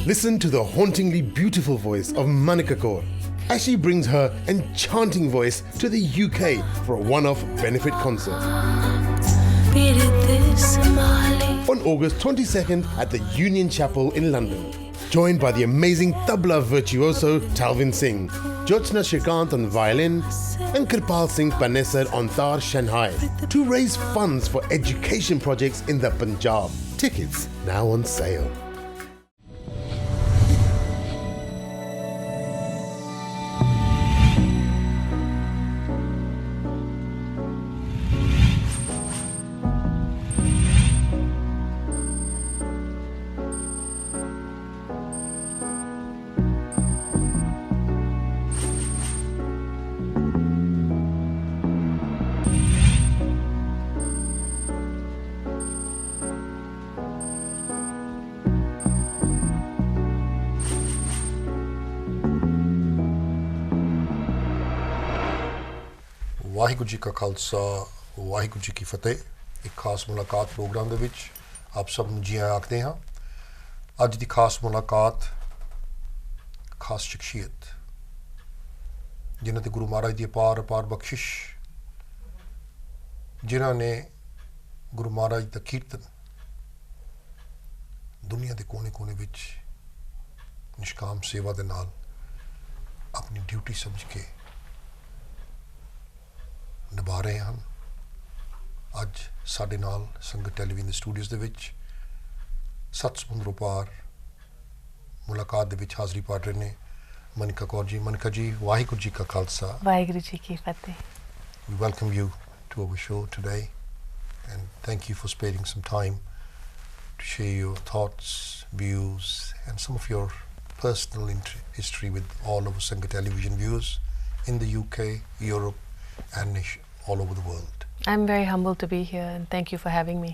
Listen to the hauntingly beautiful voice of Manika Kaur as she brings her enchanting voice to the UK for a one-off benefit concert. On August 22nd at the Union Chapel in London. Joined by the amazing tabla virtuoso Talvin Singh, Jyotsna Shrikant on violin and Kirpal Singh Panesar on tar Shanghai to raise funds for education projects in the Punjab. Tickets now on sale. Waheguru ji ਕਾ ਖਾਲਸਾ ਵਾਹਿਗੁਰੂ ਜੀ ਕੀ ਫਤਿਹ। ਇੱਕ ਖਾਸ ਮੁਲਾਕਾਤ programme ਦੇ ਵਿੱਚ ਆਪ ਸਭ ਨੂੰ ਜੀ ਆਇਆਂ ਆਖਦੇ ਹਾਂ। ਅੱਜ ਦੀ ਖਾਸ ਮੁਲਾਕਾਤ ਖਾਸ ਸ਼ਖਸੀਅਤ ਜਿਨ੍ਹਾਂ ਤੇ ਗੁਰੂ ਮਹਾਰਾਜ ਦੀ ਅਪਾਰ ਬਖਸ਼ਿਸ਼, ਜਿਨ੍ਹਾਂ ਨੇ ਗੁਰੂ ਮਹਾਰਾਜ ਦਾ ਕੀਰਤਨ ਦੁਨੀਆ ਦੇ ਕੋਨੇ-ਕੋਨੇ ਵਿੱਚ ਨਿਸ਼ਕਾਮ ਸੇਵਾ ਦੇ ਨਾਲ ਆਪਣੀ ਡਿਊਟੀ ਸਮਝ ਕੇ ਨਿਭਾ ਰਹੇ ਹਨ। ਅੱਜ ਸਾਡੇ ਨਾਲ ਸੰਗਤ ਟੈਲੀਵਿਜ਼ਨ ਦੇ ਸਟੂਡੀਓਜ਼ ਦੇ ਵਿੱਚ ਸੱਤ ਸਮੁੰਦਰੋਂ ਪਾਰ ਮੁਲਾਕਾਤ ਦੇ ਵਿੱਚ ਹਾਜ਼ਰੀ ਭਰ ਰਹੇ ਨੇ ਮਨਿਕਾ ਕੌਰ ਜੀ। ਮਨਿਕਾ ਜੀ, ਵਾਹਿਗੁਰੂ ਜੀ ਕਾ ਖਾਲਸਾ ਵਾਹਿਗੁਰੂ ਜੀ ਕੀ ਫਤਿਹ। We welcome you to our show today and thank you for sparing some time to share your thoughts, views and some of your personal history with all of our Sangat television viewers in the UK, Europe and all over the world. I'm very humbled to be here and thank you for having me.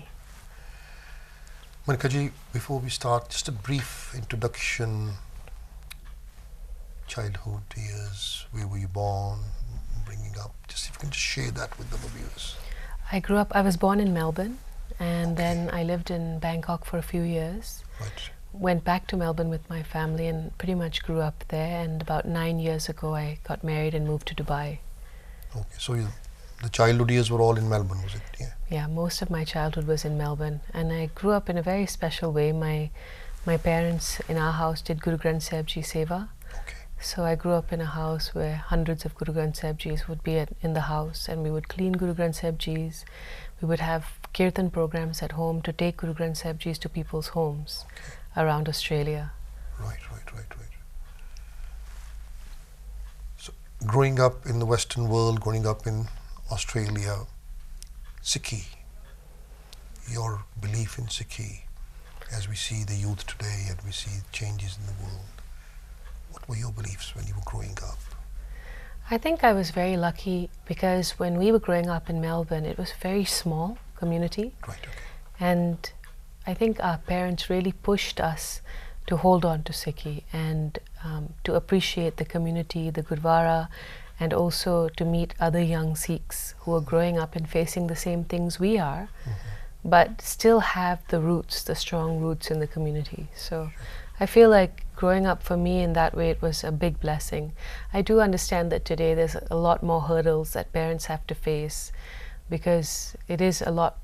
Manika ji, before we start, just a brief introduction. Childhood years, where were you born, bringing up? Just if you can just share that with the viewers. I was born in Melbourne and then I lived in Bangkok for a few years. Right. Went back to Melbourne with my family and pretty much grew up there, and about 9 years ago I got married and moved to Dubai. Okay, so the childhood years were all in Melbourne, was it? Yeah, most of my childhood was in Melbourne, and I grew up in a very special way. My parents in our house did Guru Granth Sahib Ji Seva. Okay. So I grew up in a house where hundreds of Guru Granth Sahib Jis would be in the house, and we would clean Guru Granth Sahib Jis. We would have kirtan programs at home to take Guru Granth Sahib Jis to people's homes around Australia. Right. So growing up in the Western world, growing up in Australia, Sikhi, your belief in Sikhi, as we see the youth today and we see changes in the world, what were your beliefs when you were growing up? I think I was very lucky because when we were growing up in Melbourne, it was a very small community. Right, okay. And I think our parents really pushed us to hold on to Sikhi and to appreciate the community, the Gurdwara, and also to meet other young Sikhs who are growing up and facing the same things we are, but still have the roots, the strong roots in the community. So I feel like growing up for me in that way, it was a big blessing. I do understand that today there's a lot more hurdles that parents have to face because it is a lot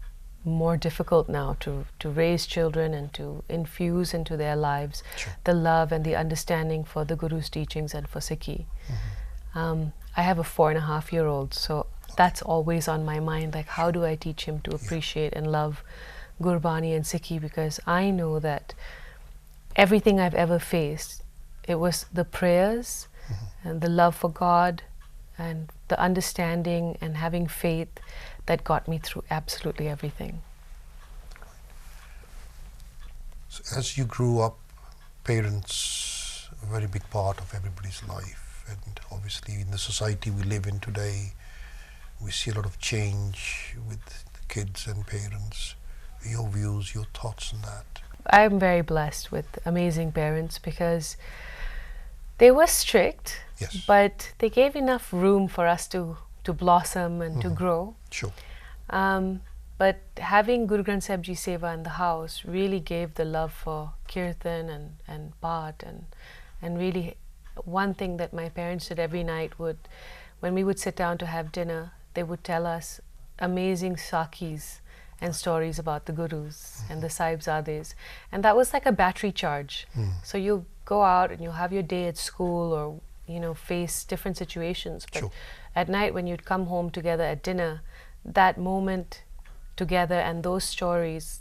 more difficult now to raise children and to infuse into their lives the love and the understanding for the Guru's teachings and for Sikhi. I have a 4.5-year-old, so that's always on my mind, like how do I teach him to appreciate and love Gurbani and Sikhi, because I know that everything I've ever faced, it was the prayers and the love for God and the understanding and having faith that got me through absolutely everything. So as you grew up, parents, a very big part of everybody's life, and obviously in the society we live in today, we see a lot of change with the kids and parents. Your views, your thoughts on that? I'm very blessed with amazing parents because they were strict, but they gave enough room for us to blossom and to grow. Sure. But having Guru Granth Sahib Ji Seva in the house really gave the love for kirtan and path, and really one thing that my parents did every night would, when we would sit down to have dinner, they would tell us amazing sakis and stories about the gurus and the sahibzades, and that was like a battery charge. So you go out and you have your day at school, or face different situations, but Sure. at night when you'd come home together at dinner, that moment together and those stories,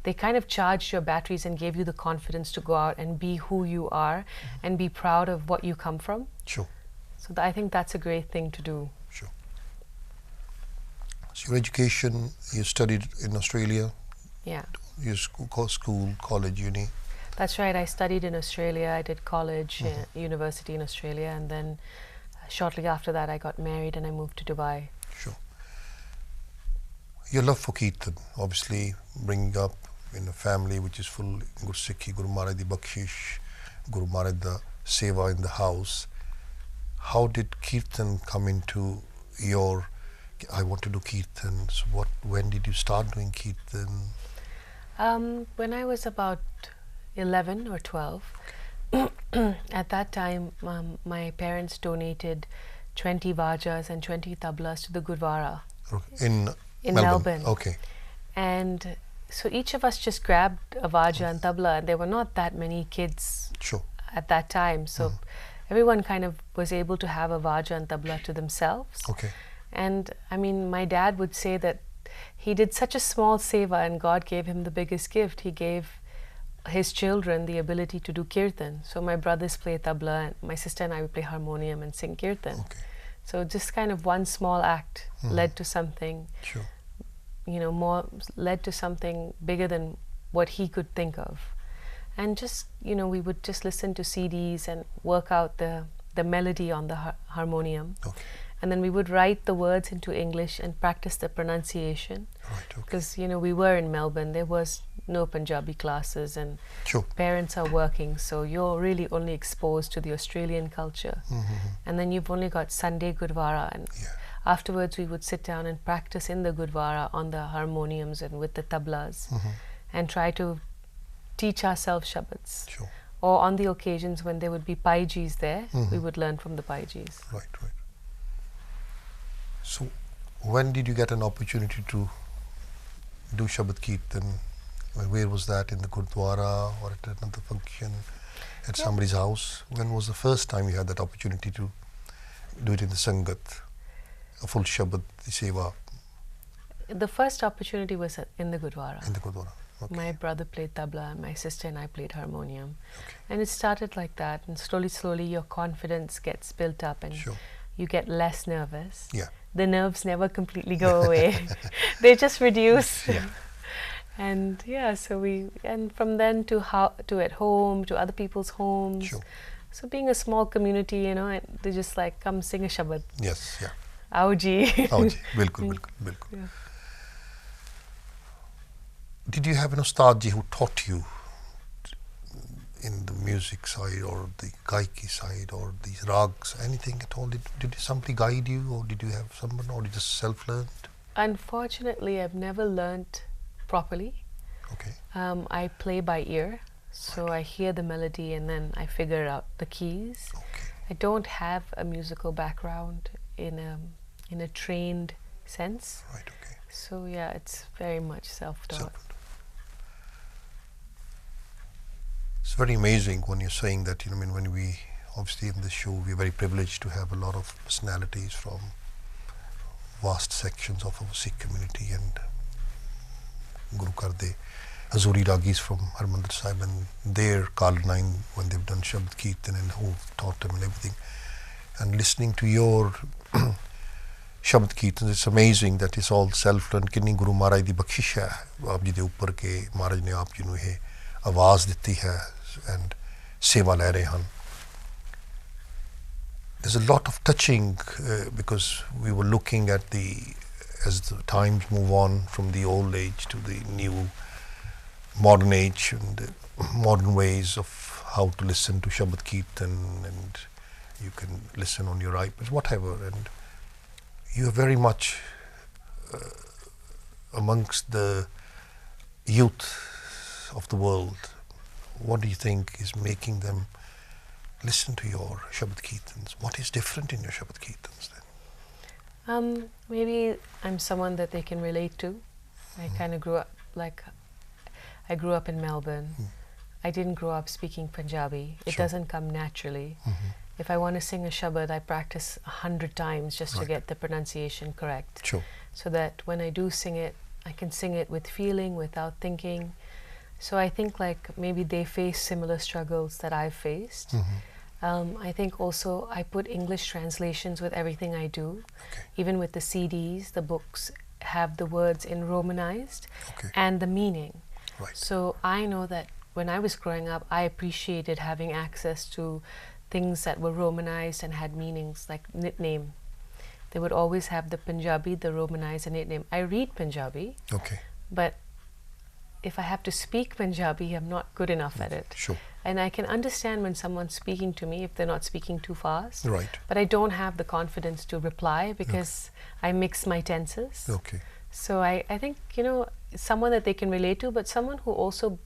they kind of charged your batteries and gave you the confidence to go out and be who you are and be proud of what you come from. Sure. So I think that's a great thing to do. Sure. So your education, you studied in Australia, Yeah, your school, college, uni. that's right. I studied in Australia. I did college, university in Australia, and then shortly after that I got married and I moved to Dubai. Sure. Your love for Kirtan, obviously bringing up in a family which is full Gursikhi, Guru Maharaj di Bakshish, Guru Maharaj the Seva in the house. How did Kirtan come into your, I want to do Kirtan? So when did you start doing Kirtan? When I was about 11 or 12, at that time my parents donated 20 vajas and 20 tablas to the Gurdwara In Melbourne. Okay. And so each of us just grabbed a vaja and tabla, and there were not that many kids Sure. at that time, so everyone kind of was able to have a vaja and tabla to themselves. Okay. And I mean, my dad would say that he did such a small seva and God gave him the biggest gift. He gave his children the ability to do kirtan. So my brothers play tabla, and my sister and I would play harmonium and sing kirtan. Okay. So just kind of one small act led to something, Sure. led to something bigger than what he could think of. And just, we would just listen to CDs and work out the melody on the harmonium. Okay. And then we would write the words into English and practice the pronunciation. Right. Okay. Because, we were in Melbourne, there was no Punjabi classes, and Sure. parents are working, so you're really only exposed to the Australian culture. And then you've only got Sunday Gurdwara, and Yeah. afterwards we would sit down and practice in the Gurdwara on the harmoniums and with the tablas, and try to teach ourselves Shabads. Sure. Or on the occasions when there would be Paijis there, we would learn from the Paijis. Right. So, when did you get an opportunity to do Shabad Kirtan? Where was that, in the Gurdwara or at another function, at somebody's house? When was the first time you had that opportunity to do it in the Sangat, a full Shabad Seva The first opportunity was in the Gurdwara. in the Gurdwara? Okay. My brother played tabla and my sister and I played harmonium. Okay. And it started like that, and slowly your confidence gets built up and Sure. you get less nervous. Yeah. The nerves never completely go away. They just reduce. Yeah. And and from then to at home, to other people's homes. Sure. So being a small community, and they just like, come sing a Shabad. Yes. Yeah. Aao ji. Oh, ji. Bilkul. Yeah. Did you have an Ustad ji who taught you in the music side or the gaiki side or these rags, anything at all? Did somebody guide you, or did you have someone, or did you just self-learned? Unfortunately, I've never learnt properly. Okay. I play by ear, so I hear the melody and then I figure out the keys. Okay. I don't have a musical background in a trained sense. Right. Okay. So yeah, it's very much self-taught. Self-learned. It's very amazing when you're saying that, when we, obviously in this show, we're very privileged to have a lot of personalities from vast sections of our Sikh community, and Guru Karde, Hazuri Ragis from Harmandir Sahib, and their Card 9 when they've done Shabad Kirtan and who taught them and everything. And listening to your Shabad Kirtan, it's amazing that it's all self-learned. Kinni Guru Maharaj di bakshish hai, aap ji de upar ke Maharaj ne aap ji nu hai आवाज़ दिती है and सेवा ले रहे हैं. There's a lot of touching because we were looking at as the times move on from the old age to the new modern age and modern ways of how to listen to Shabad Kirtan, and you can listen on your iPads, whatever, and you are very much amongst the youth of the world, what do you think is making them listen to your Shabad Kirtans? What is different in your Shabad Kirtans then? Maybe I'm someone that they can relate to. I kind of grew up, I grew up in Melbourne. I didn't grow up speaking Punjabi. It doesn't come naturally. If I want to sing a Shabad, I practice 100 times just to get the pronunciation correct. Sure. So that when I do sing it, I can sing it with feeling, without thinking. So I think maybe they face similar struggles that I've faced. I think also I put English translations with everything I do. Even with the CDs, the books have the words in Romanized and the meaning. So I know that when I was growing up, I appreciated having access to things that were Romanized and had meanings, like nickname. They would always have the Punjabi, the Romanized, and nickname. I read Punjabi, but if I have to speak Punjabi, I'm not good enough at it. And I can understand when someone's speaking to me if they're not speaking too fast. But I don't have the confidence to reply because I mix my tenses. So I think, someone that they can relate to, but someone who also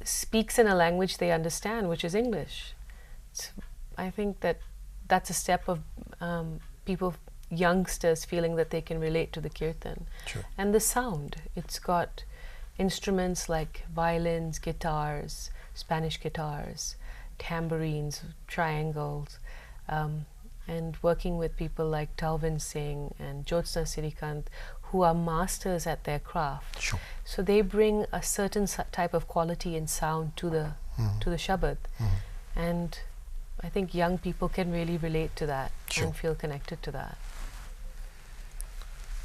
speaks in a language they understand, which is English. I think that's a step of people, youngsters, feeling that they can relate to the Kirtan. And the sound, it's got instruments like violins, guitars, Spanish guitars, tambourines, triangles, and working with people like Talvin Singh and Jyotsna Sirikant, who are masters at their craft. So they bring a certain type of quality and sound to the Shabad. And I think young people can really relate to that and feel connected to that.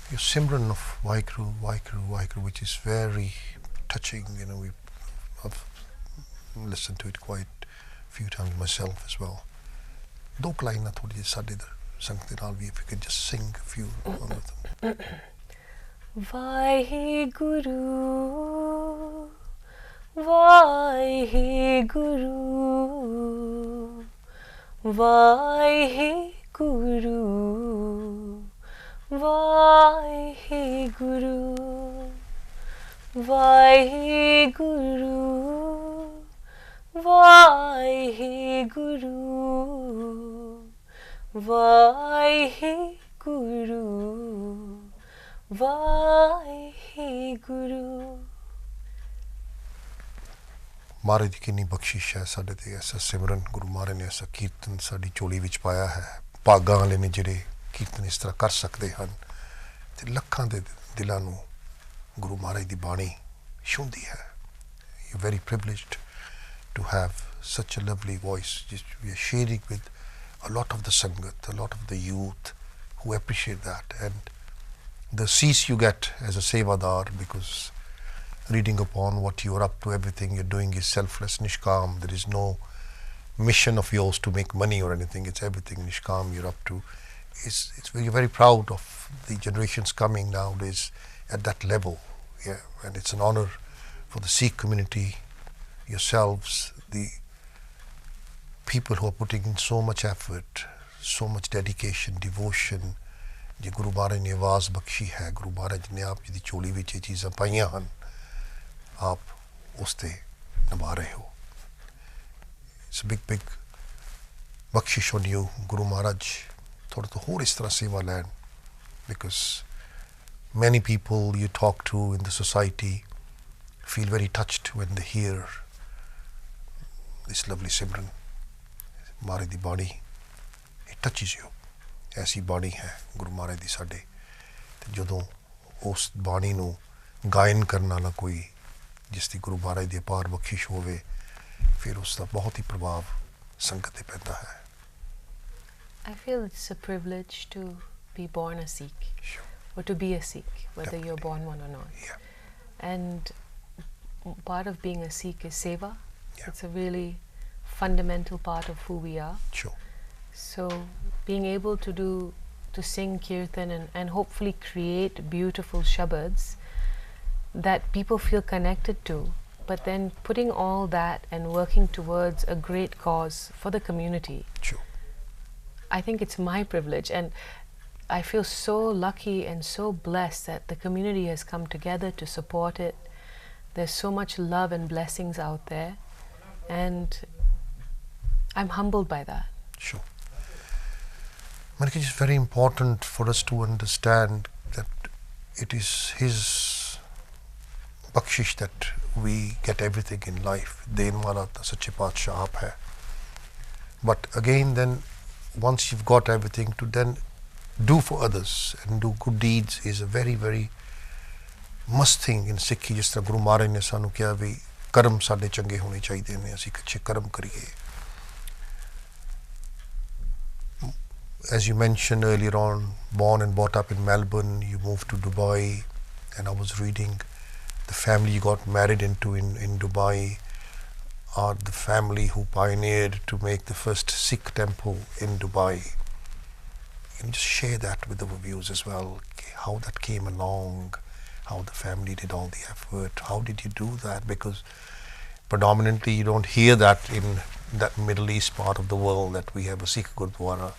Your Simran of Vaikru, Vaikru, Vaikru, which is very touching. I've listened to it quite a few times myself as well. Do laina thodi ji sade idhar sangat de naal vi, if you could just sing a few of them. Vaheguru, Vaheguru, Vaheguru, Vaheguru, Vaheguru, Vaheguru, Vaheguru, Vaheguru. महाराज की किन्नी बख्शिश है साडे ते, ऐसा सिमरन गुरु महाराज ने ऐसा कीर्तन साडी चोली विच पाया है. भागां वाले ने जिहड़े कीर्तन इस तरह कर सकते हैं ते लखां दे दिलां नूं गुरु महाराज दी बाणी छूंदी है. You're very privileged to have such a lovely voice. We are sharing with a lot of the Sangat, a lot of the youth who appreciate that, and the cease you get as a Sevadar, because reading upon what you're up to, everything you're doing is selfless, Nishkam. There is no mission of yours to make money or anything. It's everything Nishkam you're up to. We're very proud of the generations coming nowadays at that level. Yeah, and it's an honor for the Sikh community, yourselves, the people who are putting in so much effort, so much dedication, devotion. जे गुरु महाराज ने आवाज़ बख्शी है, गुरु महाराज ने आप जी चोली विच ये चीज़ां पाइयां हन, आप उसते निभा रहे हो. It's a big बख्शिश on you, गुरु महाराज. थोड़ा तो होर इस तरह सेवा लैन, because many people you talk to in the society feel very touched when they hear this lovely Simran, महाराज दी बाणी. It touches you. ऐसी बाणी है गुरु महाराज दी साडे, ते जदों उस बाणी नूं गायन करन वाला कोई जिसदी गुरु महाराज दी अपार बख्शिश होवे, फिर उसदा बहुत ही प्रभाव संगत ते पैंदा है. I feel it's a privilege to be born a Sikh, or to be a Sikh, whether you're born one or not. And part of being a Sikh is seva. It's a really fundamental part of who we are. So being able to sing kirtan and hopefully create beautiful shabads that people feel connected to, but then putting all that and working towards a great cause for the community. I think it's my privilege, and I feel so lucky and so blessed that the community has come together to support it. There's so much love and blessings out there, and I'm humbled by that. Sure. Manika, it's very important for us to understand that it is His bakshish that we get everything in life. Den wala ta sache paatshah aap hai. But again, then once you've got everything, to then do for others and do good deeds is a very, very must thing in Sikhi. Jis tarah Guru Maharaj ne sanu kiha bhi karm sade change hone chahiye ne, assi achhe karm kariye. As you mentioned earlier on, born and brought up in Melbourne, you moved to Dubai, and I was reading the family you got married into in Dubai are the family who pioneered to make the first Sikh temple in Dubai. Can you just share that with our viewers as well, how that came along, how the family did all the effort, how did you do that? Because predominantly you don't hear that in that Middle East part of the world, that we have a Sikh Gurdwara.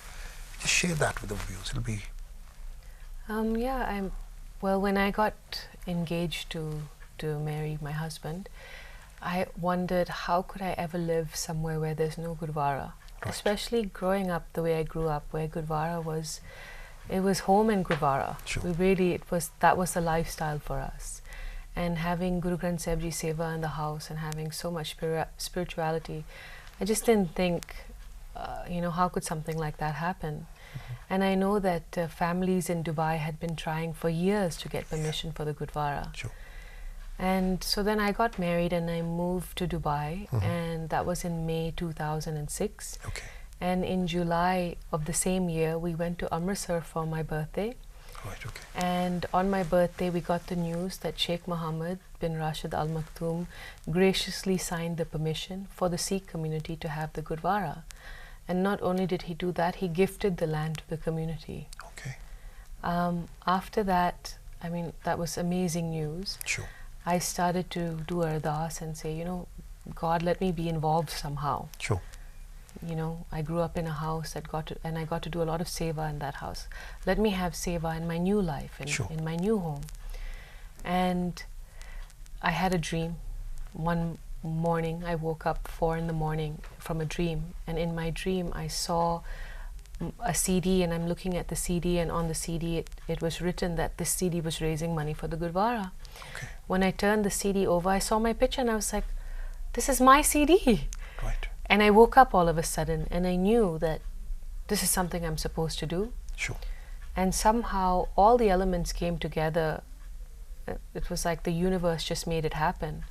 Just share that with the viewers. It'll be. Well, when I got engaged to marry my husband, I wondered how could I ever live somewhere where there's no Gurdwara, right. Especially growing up the way I grew up, where Gurdwara was, it was home and Gurdwara. Sure. That was the lifestyle for us, and having Guru Granth Sahib Ji Seva in the house and having so much spirituality, I just didn't think. How could something like that happen? Mm-hmm. And I know that families in Dubai had been trying for years to get permission for the Gurdwara. Sure. And so then I got married and I moved to Dubai, and that was in May 2006. Okay. And in July of the same year, we went to Amritsar for my birthday. Right, okay. And on my birthday, we got the news that Sheikh Mohammed bin Rashid Al Maktoum graciously signed the permission for the Sikh community to have the Gurdwara. And not only did he do that, he gifted the land to the community. Okay. After that, that was amazing news. Sure. I started to do ardas and say, God, let me be involved somehow. Sure. I grew up in a house and I got to do a lot of seva in that house. Let me have seva in my new life, in my new home. And I had a dream. One morning, I woke up 4 a.m. from a dream, and in my dream, I saw a CD, and I'm looking at the CD, and on the CD, it was written that this CD was raising money for the Gurdwara. Okay. When I turned the CD over, I saw my picture, and I was like, this is my CD. Right. And I woke up all of a sudden, and I knew that this is something I'm supposed to do. Sure. And somehow, all the elements came together. It was like the universe just made it happen.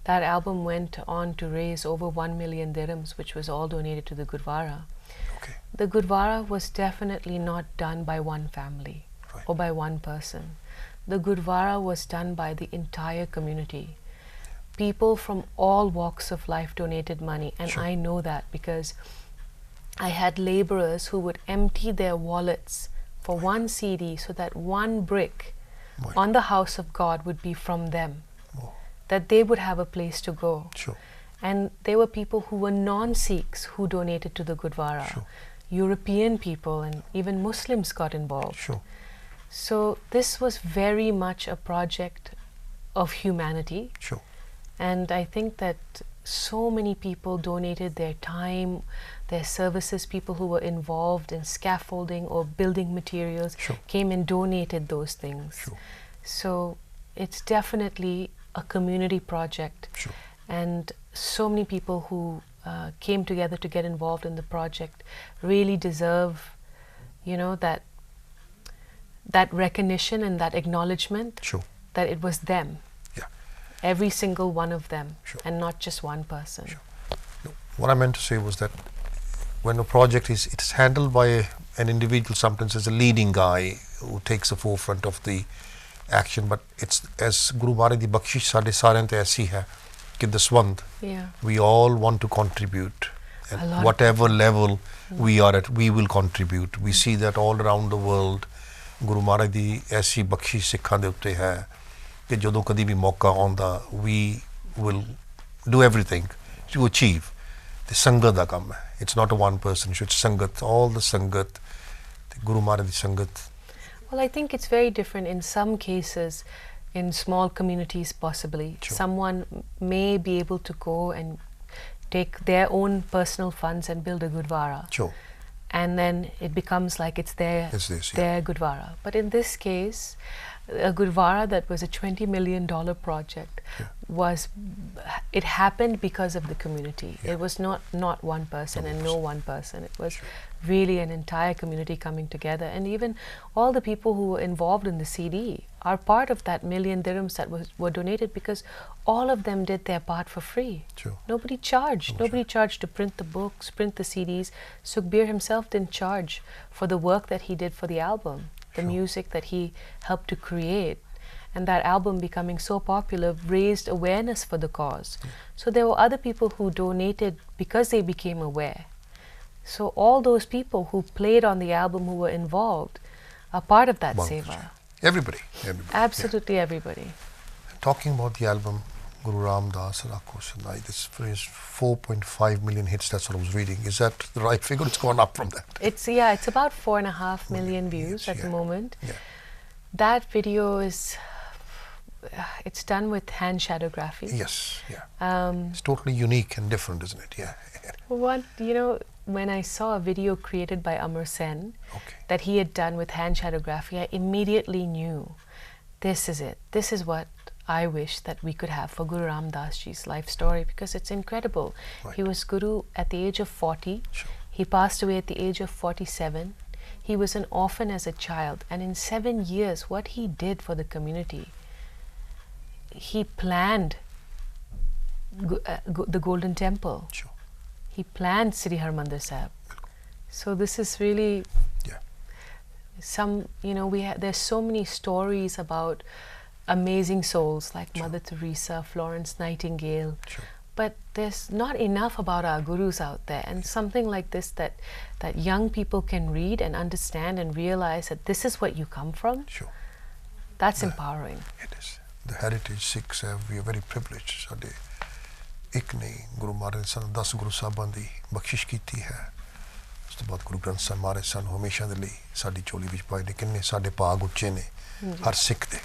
That album went on to raise over 1 million dirhams, which was all donated to the Gurdwara. Okay. The Gurdwara was definitely not done by one family, right. or by one person. The Gurdwara was done by the entire community. People from all walks of life donated money, and Sure. I know that because I had laborers who would empty their wallets for right. one CD so that one brick right. on the house of God would be from them. Oh. That they would have a place to go. Sure. And there were people who were non-Sikhs who donated to the Gurdwara. Sure. European people and even Muslims got involved. Sure. So this was very much a project of humanity. Sure. And I think that so many people donated their time, their services, people who were involved in scaffolding or building materials Sure. came and donated those things. Sure. So it's definitely a community project. Sure. And so many people who came together to get involved in the project really deserve, that recognition and that acknowledgement. Sure. That it was them. Yeah. Every single one of them. Sure. And not just one person. Sure. No, what I meant to say was that when a project it's handled by an individual, sometimes as a leading guy who takes the forefront of the action, but it's as Guru Maharaj di bakshish sade sareyan te aisi hai ki daswand, we all want to contribute, and whatever level we are at, we will contribute. We see that all around the world. Guru Maharaj di aisi bakshish sikkhan de utte hai कि जदों कदी भी मौका आउंदा, we will do everything to achieve. The संगत दा काम है. It's not a one person issue, it's संगत, all the संगत, the Guru Maharaj di संगत Well, I think it's very different in some cases, in small communities possibly. Sure. Someone may be able to go and take their own personal funds and build a gurdwara. Sure. And then it becomes like it's their gurdwara. But in this case, a gurdwara that was a $20 million project it happened because of the community. It was not one person and no one person. It was really an entire community coming together. And even all the people who were involved in the CD are part of that million dirhams that were donated, because all of them did their part for free. Sure. Nobody charged. Nobody charged to print the books, print the CDs. Sukhbir himself didn't charge for the work that he did for the album, the music that he helped to create. And that album becoming so popular raised awareness for the cause. So there were other people who donated because they became aware. So all those people who played on the album, who were involved, are part of that seva. Everybody. Absolutely everybody. Talking about the album, Guru Ram Das Rakho Sadai, this phrase 4.5 million hits, that's what I was reading. Is that the right figure? It's gone up from that. It's about 4.5 million views at the moment. Yeah. That video is, it's done with hand shadowgraphy. Yes, it's totally unique and different, isn't it? Yeah. When I saw a video created by Amar Sen that he had done with hand shadowgraphy, I immediately knew this is it. This is what I wish that we could have for Guru Ram Das Ji's life story, because it's incredible. Right. He was Guru at the age of 40. Sure. He passed away at the age of 47. He was an orphan as a child, and in 7 years, what he did for the community, he planned the Golden Temple. Sure. He planned Sri Harmandir Sahib. So this is really there's so many stories about amazing souls like Mother Teresa, Florence Nightingale. Sure. But there's not enough about our gurus out there, and something like this that young people can read and understand and realize that this is what you come from. Sure. That's empowering. It is. The heritage Sikhs we are very privileged. Sade ਇੱਕ ਨੇ ਗੁਰੂ ਮਹਾਰਾਜ ਸਾਨੂੰ 10 ਗੁਰੂ ਸਾਹਿਬਾਂ ਦੀ ਬਖਸ਼ਿਸ਼ ਕੀਤੀ ਹੈ। ਉਸ ਤੋਂ ਬਾਅਦ ਗੁਰੂ ਗ੍ਰੰਥ ਸਾਹਿਬ ਮਹਾਰਾਜ ਸਾਨੂੰ ਹਮੇਸ਼ਾ ਦੇ ਲਈ ਸਾਡੀ ਝੋਲੀ ਵਿੱਚ ਪਾਏ ਨੇ। ਕਿੰਨੇ ਸਾਡੇ ਭਾਗ ਉੱਚੇ ਨੇ ਹਰ ਸਿੱਖ ਦੇ।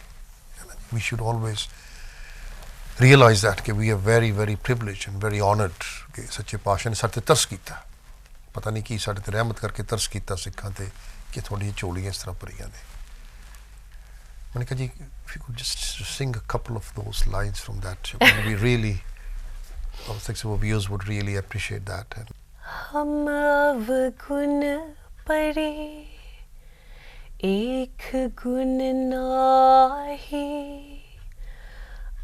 We should always realize that ਕਿ we are very very privileged and very honored ਕਿ ਸੱਚੇ ਪਾਤਸ਼ਾਹ ਨੇ ਸਾਡੇ ਤੇ ਤਰਸ ਕੀਤਾ। ਪਤਾ ਨਹੀਂ ਕੀ ਸਾਡੇ ਤੇ ਰਹਿਮਤ ਕਰਕੇ ਤਰਸ ਕੀਤਾ ਸਿੱਖਾਂ ਤੇ ਕਿ ਤੁਹਾਡੀਆਂ ਝੋਲੀਆਂ ਇਸ ਤਰ੍ਹਾਂ ਭਰੀਆਂ ਨੇ। Manika ji, if you could just sing a couple of those lines from that, we really, I think our viewers would really appreciate that. Hum avgun pare, ek gun nahi,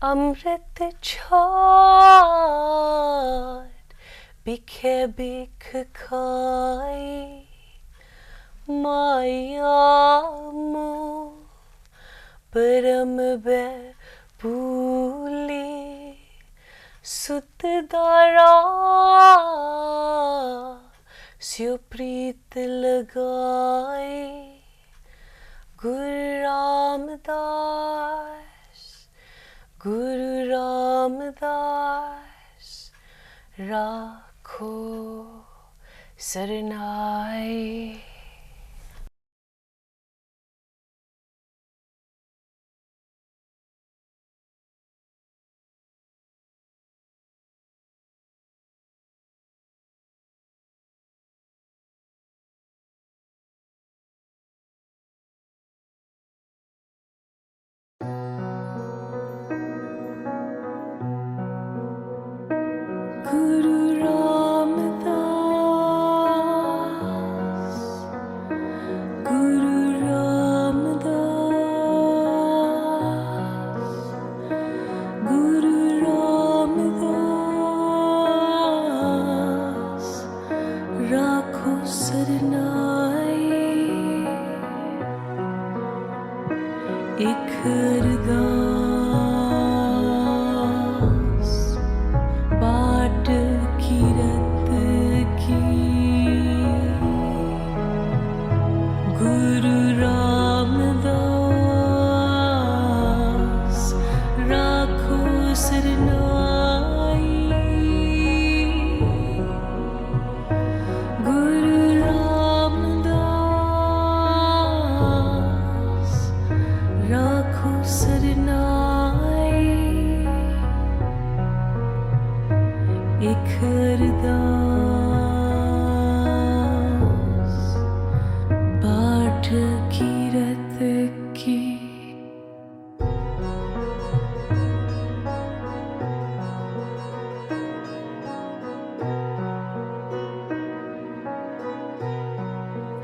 amrit chhaat, bikhe bikh khai, maya moh परम बै भूले सुत दारा स्यो प्रीत लगाए गुरु रामदास राखो सरनाए। Guru Ramdas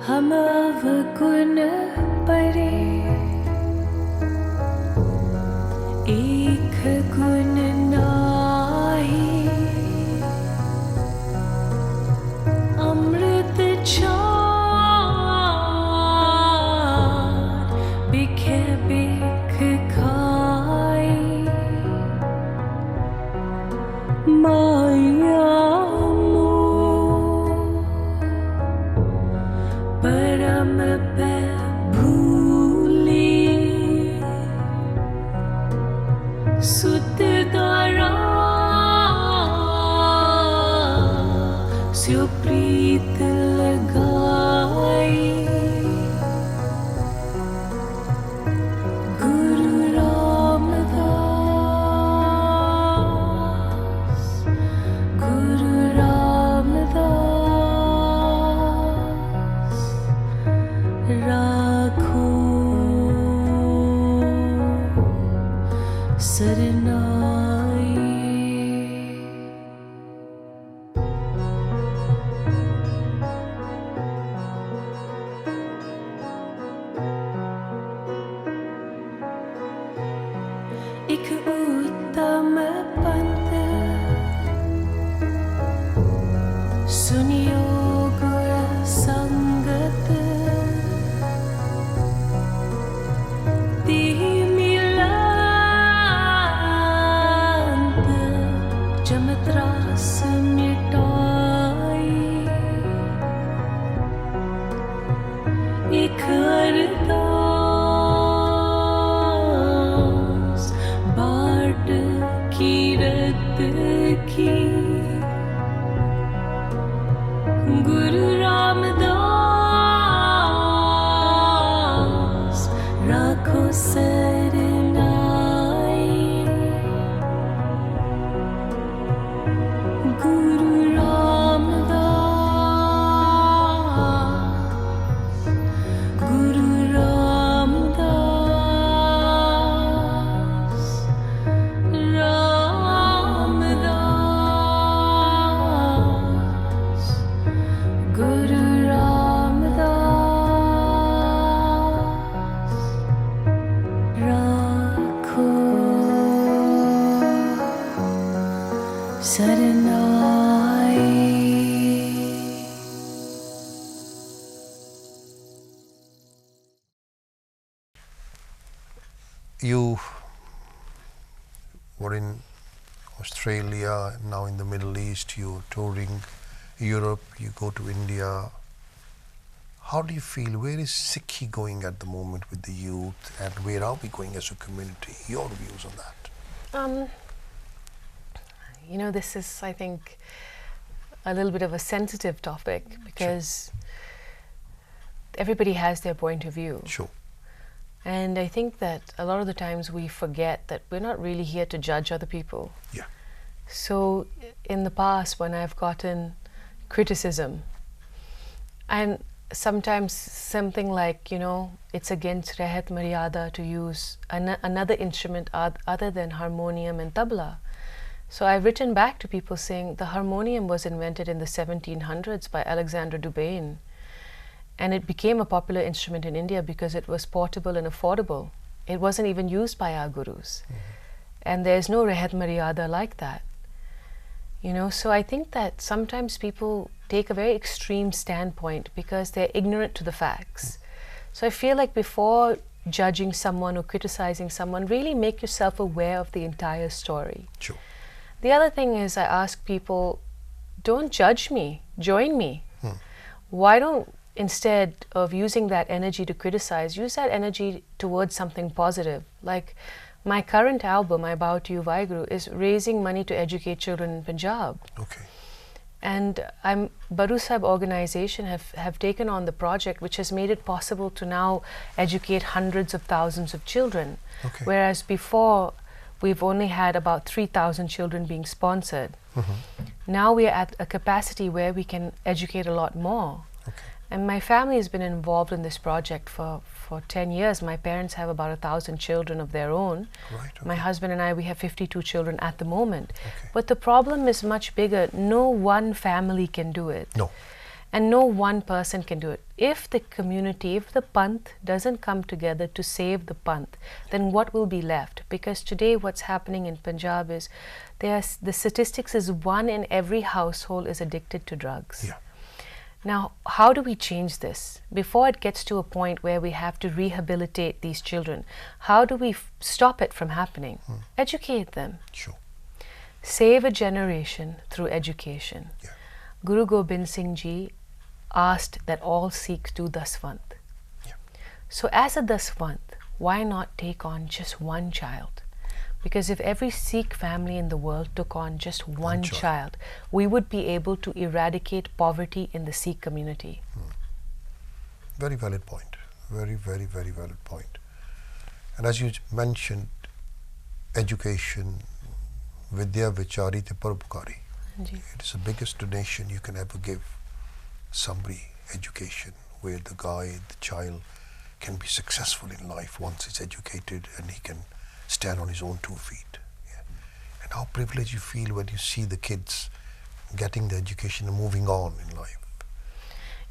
हम अवगुण परे एक गुण नाही अमृत चार बिखे बिख खाई माया परम पे भूली सुत द्वारा स्यो प्रीत लगाई गुरु रामदास गुरु रामदास राखो सरनाई एक उत्तम पंथ सुनियो गुर संगत तिहि मिलंत जम त्रास मिटाई एक अरदास बाट कीरत की गुरु रामदास राखो सरनाई गुरु रामदास गुरु रामदास रामदास गुरु रामदास राखो Sarnaik You were in Australia, now in the Middle East, you're touring Europe, you go to India. How do you feel? Where is Sikhi going at the moment with the youth, and where are we going as a community? Your views on that? You know, this is, I think, a little bit of a sensitive topic because everybody has their point of view. Sure. And I think that a lot of the times we forget that we're not really here to judge other people. Yeah. So in the past, when I've gotten criticism, and sometimes something like, you know, it's against Rehat Maryada to use another instrument other than harmonium and tabla. So I've written back to people saying the harmonium was invented in the 1700s by Alexander Dubin. And it became a popular instrument in India because it was portable and affordable. It wasn't even used by our gurus. And there's no Rehat Maryada like that. You know, so I think that sometimes people take a very extreme standpoint because they're ignorant to the facts. So I feel like before judging someone or criticizing someone, really make yourself aware of the entire story. Sure. The other thing is I ask people, don't judge me, join me. Why don't, instead of using that energy to criticize, use that energy towards something positive. Like my current album, I Bow to You Vaheguru, is raising money to educate children in Punjab. Okay. And Baru Sahib organization have taken on the project, which has made it possible to now educate hundreds of thousands of children. Okay. Whereas before, we've only had about 3,000 children being sponsored. Now we are at a capacity where we can educate a lot more. Okay. And my family has been involved in this project for 10 years. My parents have about 1,000 children of their own. Right, okay. My husband and I, we have 52 children at the moment. Okay. But the problem is much bigger. No one family can do it. No. And no one person can do it. If the community, if the Panth doesn't come together to save the Panth, then what will be left? Because today what's happening in Punjab is the statistics is 1 in every household is addicted to drugs. Yeah. Now, how do we change this? Before it gets to a point where we have to rehabilitate these children, how do we stop it from happening? Educate them. Sure. Save a generation through education. Yeah. Guru Gobind Singh Ji asked that all Sikhs do Daswant. Yeah. So as a Daswant, why not take on just one child? Because if every Sikh family in the world took on just one child, we would be able to eradicate poverty in the Sikh community. Very valid point. Very, very, very valid point. And as you mentioned, education, Vidya Vichari Te Parupkari. It is the biggest donation you can ever give somebody, education, where the child can be successful in life once he's educated and he can stand on his own 2 feet. Yeah. And how privileged you feel when you see the kids getting the education and moving on in life.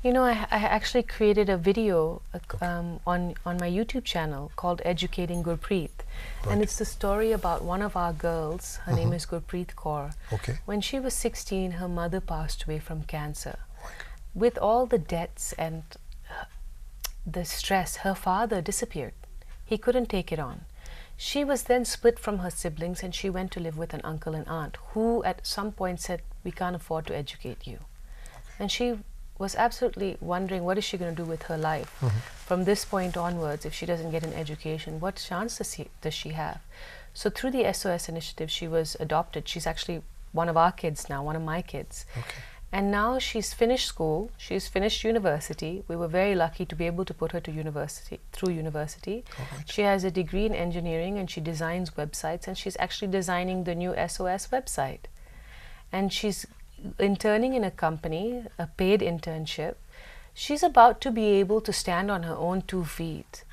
You know, I actually created a video on my YouTube channel called Educating Gurpreet. Right. And it's the story about one of our girls. Her name is Gurpreet Kaur. Okay. When she was 16, her mother passed away from cancer. Right. With all the debts and the stress, her father disappeared. He couldn't take it on. She was then split from her siblings and she went to live with an uncle and aunt who at some point said, "We can't afford to educate you." And she was absolutely wondering, what is she going to do with her life? From this point onwards, if she doesn't get an education, what chance does she have? So through the SOS initiative, she was adopted. She's actually one of our kids now, one of my kids. Okay. And now she's finished school, she's finished university. We were very lucky to be able to put her to university, through university. Right. She has a degree in engineering and she designs websites, and she's actually designing the new SOS website. And she's interning in a company, a paid internship. She's about to be able to stand on her own 2 feet.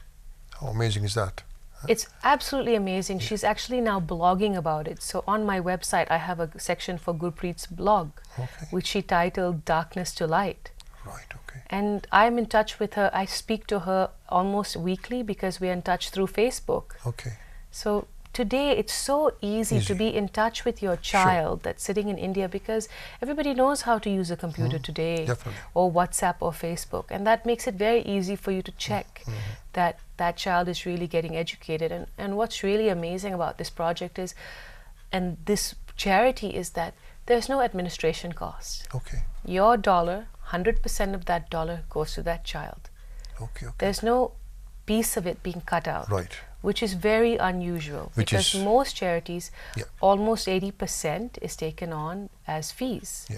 How amazing is that? It's absolutely amazing. She's actually now blogging about it. So on my website, I have a section for Gurpreet's blog, which she titled Darkness to Light. Right, okay. And I'm in touch with her. I speak to her almost weekly because we're in touch through Facebook. Okay. So today it's so easy to be in touch with your child that's sitting in India, because everybody knows how to use a computer today, Definitely. or WhatsApp or Facebook, and that makes it very easy for you to check that that child is really getting educated. And what's really amazing about this project is, and this charity, is that there's no administration cost. Okay. Your dollar, 100% of that dollar goes to that child. Okay, okay. There's no piece of it being cut out. Right. Which is very unusual, because most charities, almost 80% is taken on as fees,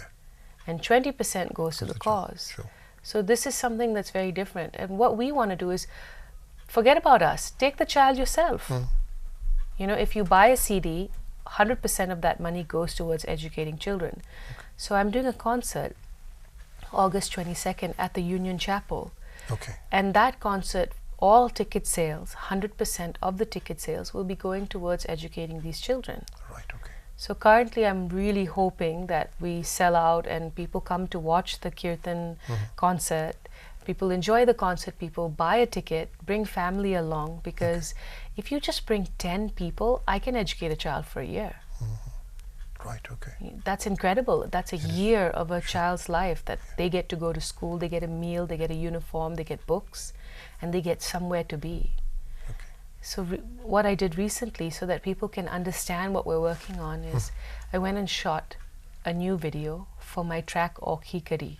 and 20% goes to the cause. Sure. So this is something that's very different. And what we want to do is forget about us. Take the child yourself. You know, if you buy a CD, 100% of that money goes towards educating children. So I'm doing a concert August 22nd at the Union Chapel. Okay. And that concert, all ticket sales, 100% of the ticket sales will be going towards educating these children. Right, okay. So currently I'm really hoping that we sell out and people come to watch the Kirtan concert. People enjoy the concert, people buy a ticket, bring family along, because if you just bring 10 people, I can educate a child for a year. Right, okay. That's incredible. That's a year of a child's life that they get to go to school, they get a meal, they get a uniform, they get books, and they get somewhere to be. Okay. So what I did recently, so that people can understand what we're working on, is I went and shot a new video for my track Aukhi Kari.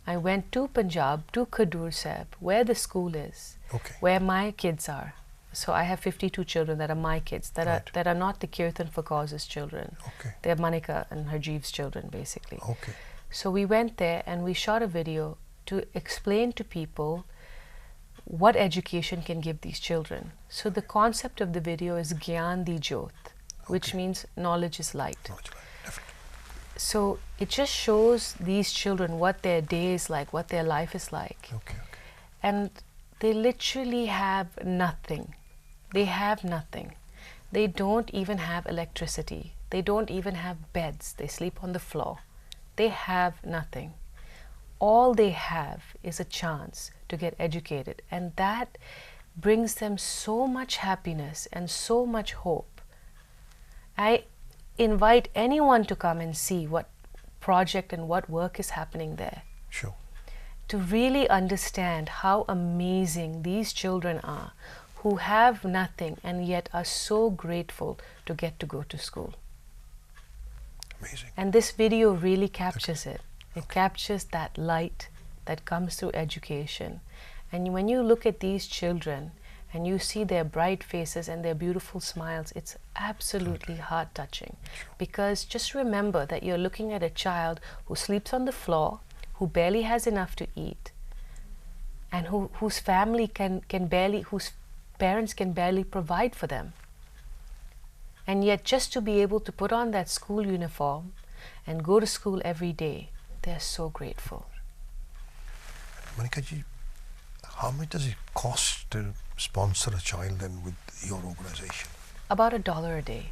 I went to Punjab, to Khadur Sahib, where the school is, where my kids are. So I have 52 children that are my kids, that are not the Kirtan for Causes children. They're Manika and Harjeev's children, basically. So we went there and we shot a video to explain to people what education can give these children. So the concept of the video is Gyan Di Jyot, which means knowledge is light. Knowledge, definitely. So it just shows these children what their day is like, what their life is like. And they literally have nothing. They have nothing. They don't even have electricity. They don't even have beds. They sleep on the floor. They have nothing. all they have is a chance to get educated, and that brings them so much happiness and so much hope. I invite anyone to come and see what project and what work is happening there, Sure. to really understand how amazing these children are, who have nothing and yet are so grateful to get to go to school. Amazing. And this video really captures it. It captures that light that comes through education. And when you look at these children and you see their bright faces and their beautiful smiles, it's absolutely heart-touching. Because just remember that you're looking at a child who sleeps on the floor, who barely has enough to eat, and whose family whose parents can barely provide for them. And yet just to be able to put on that school uniform and go to school every day, they're so grateful. Manika ji, how much does it cost to sponsor a child then with your organization? About $1 a day.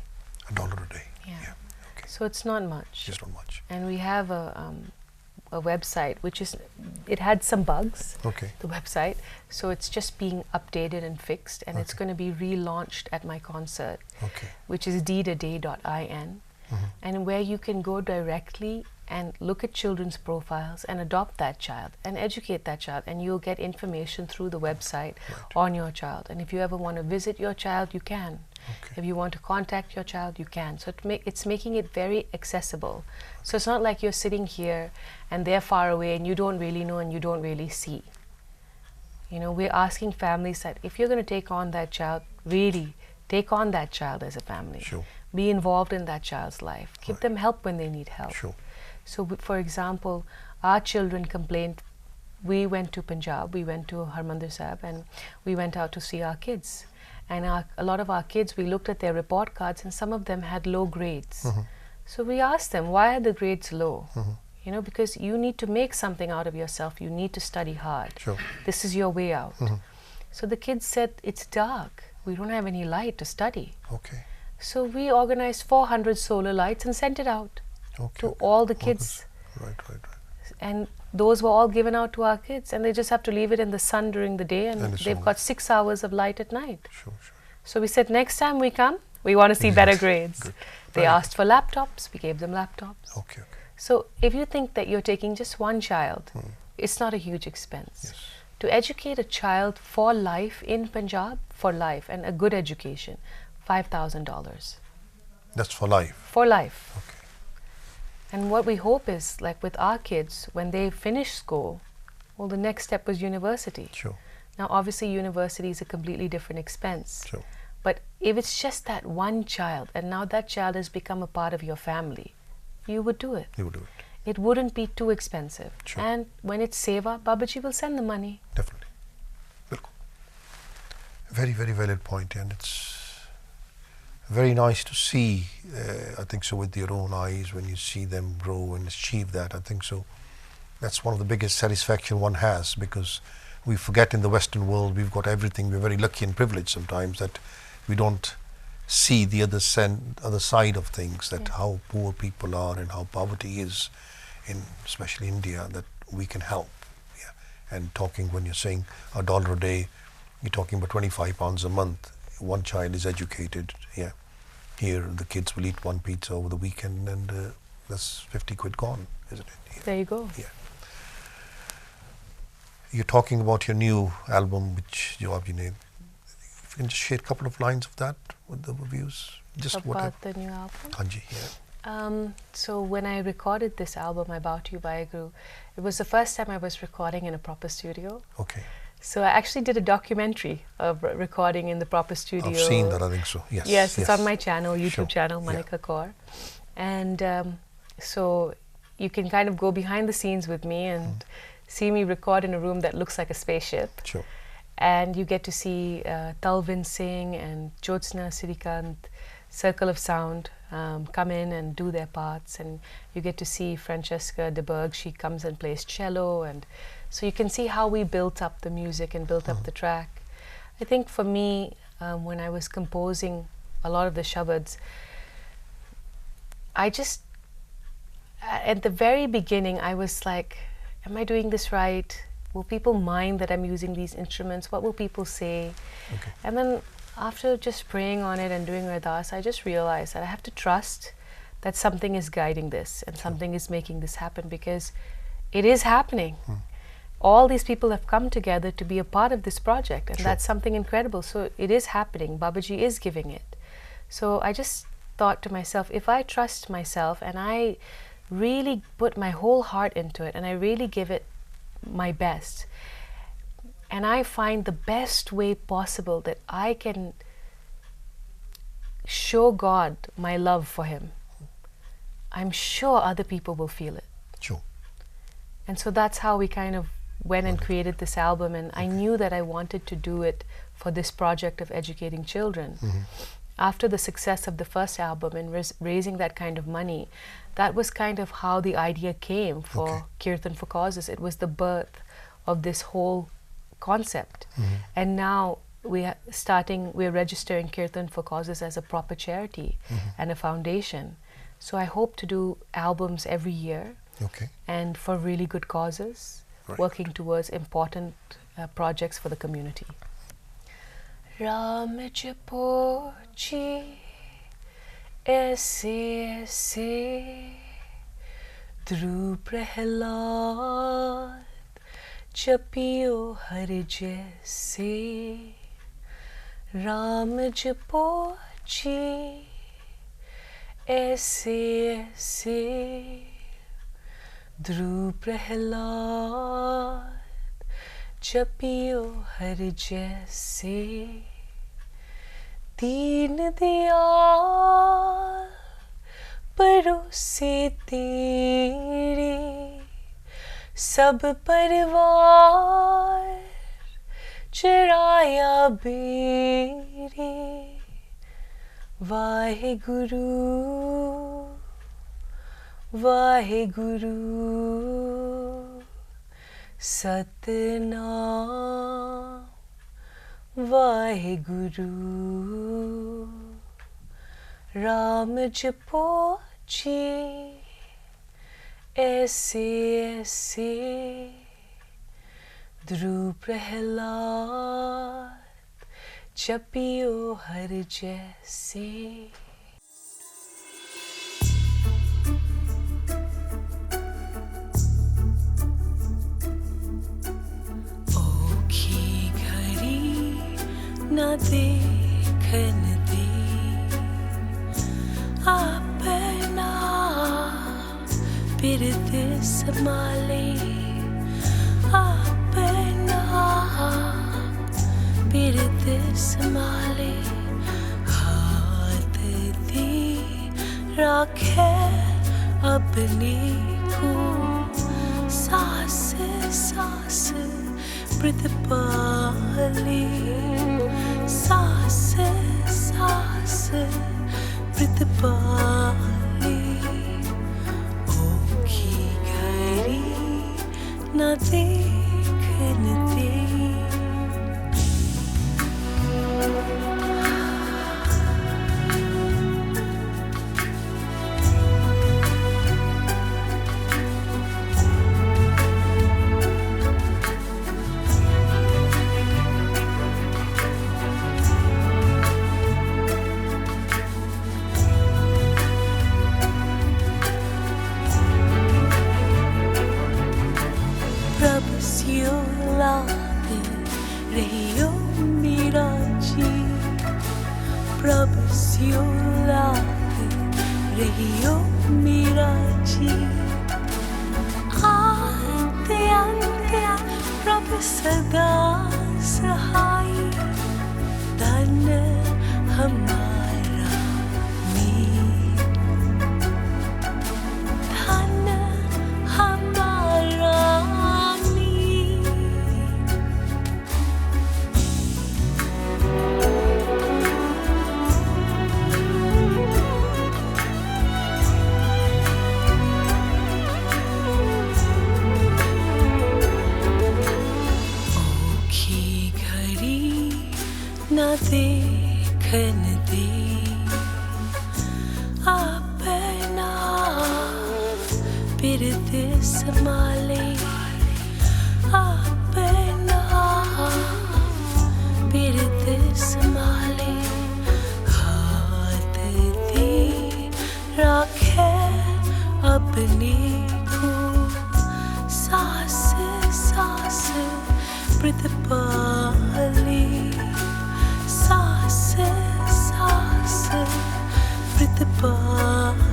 $1 a day? Yeah. Okay. So it's not much. Just not much. And we have a website which is, it had some bugs, Okay. the website, so it's just being updated and fixed, and it's Okay. going to be relaunched at my concert, Okay. which is deedaday.in, and where you can go directly and look at children's profiles and adopt that child and educate that child, and you'll get information through the website on your child. And if you ever want to visit your child, you can. Okay. If you want to contact your child, you can. So it's making it very accessible. So it's not like you're sitting here and they're far away and you don't really know and you don't really see. You know, we're asking families that if you're going to take on that child, really take on that child as a family. Sure. Be involved in that child's life. Give them help when they need help. Sure. So, for example, our children complained. We went to Punjab, we went to Harmandir Sahib, and we went out to see our kids. And a lot of our kids, we looked at their report cards, and some of them had low grades. So we asked them, why are the grades low? You know, because you need to make something out of yourself. You need to study hard. Sure. This is your way out. So the kids said, it's dark. We don't have any light to study. Okay. So we organized 400 solar lights and sent it out Okay. to all the kids. Right. And those were all given out to our kids, and they just have to leave it in the sun during the day, and And it's they've all- got 6 hours of light at night. Sure. So we said, next time we come, we want to see better grades. Good. They Very asked for laptops, we gave them laptops. Okay. So if you think that you're taking just one child, it's not a huge expense. Yes. To educate a child for life in Punjab, for life, and a good education, $5,000 That's for life. for life. Okay. And what we hope is, like with our kids, when they finish school, well, the next step was university. Sure. Now, obviously, university is a completely different expense. Sure. But if it's just that one child, and now that child has become a part of your family, you would do it. You would do it. It wouldn't be too expensive. Sure. And when it's seva, Babaji will send the money. Definitely. Bilkul. Very, very valid point, and it's very nice to see, I think so, with your own eyes when you see them grow and achieve that. I think so. That's one of the biggest satisfaction one has, because we forget in the Western world we've got everything. We're very lucky and privileged sometimes that we don't see the other side of things, that how poor people are and how poverty is in especially India, that we can help. Yeah. And talking, when you're saying $1 a day, you're talking about £25 a month. One child is educated. Yeah. Here the kids will eat one pizza over the weekend, and that's 50 quid gone, isn't it? Yeah. There you go. Yeah. You're talking about your new album, which you have named. If you can just share a couple of lines of that with the reviews. Just whatever. About the new album. Hanji, yeah. So when I recorded this album, I Bow to You Vaheguru, it was the first time I was recording in a proper studio. Okay. So I actually did a documentary of recording in the proper studio. I've seen that, I think so. Yes. Yes, it's on my channel, YouTube Sure. channel, Yeah. Manika Kaur. And so you can kind of go behind the scenes with me and see me record in a room that looks like a spaceship. Sure. And you get to see Talvin Singh and Jyotsna Sirikant, Circle of Sound, come in and do their parts. And you get to see Francesca de Berg, she comes and plays cello. And so you can see how we built up the music and built up the track. I think for me, when I was composing a lot of the shabads, I just, at the very beginning, I was like, am I doing this right? Will people mind that I'm using these instruments? What will people say? Okay. And then after just praying on it and doing ardas, I just realized that I have to trust that something is guiding this and something is making this happen, because it is happening. All these people have come together to be a part of this project, and that's something incredible. So it is happening. Babaji is giving it. So I just thought to myself, if I trust myself and I really put my whole heart into it and I really give it my best, and I find the best way possible that I can show God my love for Him, I'm sure other people will feel it. Sure. And so that's how we kind of went and created this album, and I knew that I wanted to do it for this project of educating children. After the success of the first album and raising that kind of money, that was kind of how the idea came for Kirtan for Causes. It was the birth of this whole concept. And now we're registering Kirtan for Causes as a proper charity and a foundation. So I hope to do albums every year, and for really good causes, working towards important projects for the community. Ram Japochi Aise Aise Dhruv Prahlad Japiyo Har Jaise. Ram Japochi Aise Aise Dhruv Prahlad Japiyo Har Jaise. Deen Dayal Parose Tere Sab Parivar Charaya Bere. Vaheguru Vaheguru Satnam Vaheguru. Ram Japochi Aise Aise Dhruv Prahlad Japiyo Har Jaise. Na dekhan de apna pirte samale, apna pirte samale. Haath de rakhe apne ko, saas saas pritpale. Saas saas pritpale. Onkhi ghari na dekhan de. रहियो मेरा जी, प्रभु सियोलाद रहियो मेरा जी. आते आते प्रभु सदा सहाय, धन हमारा मीत, धन हमारा na dekhan de apna pirte samale. Pritipali Saas Saas Pritipali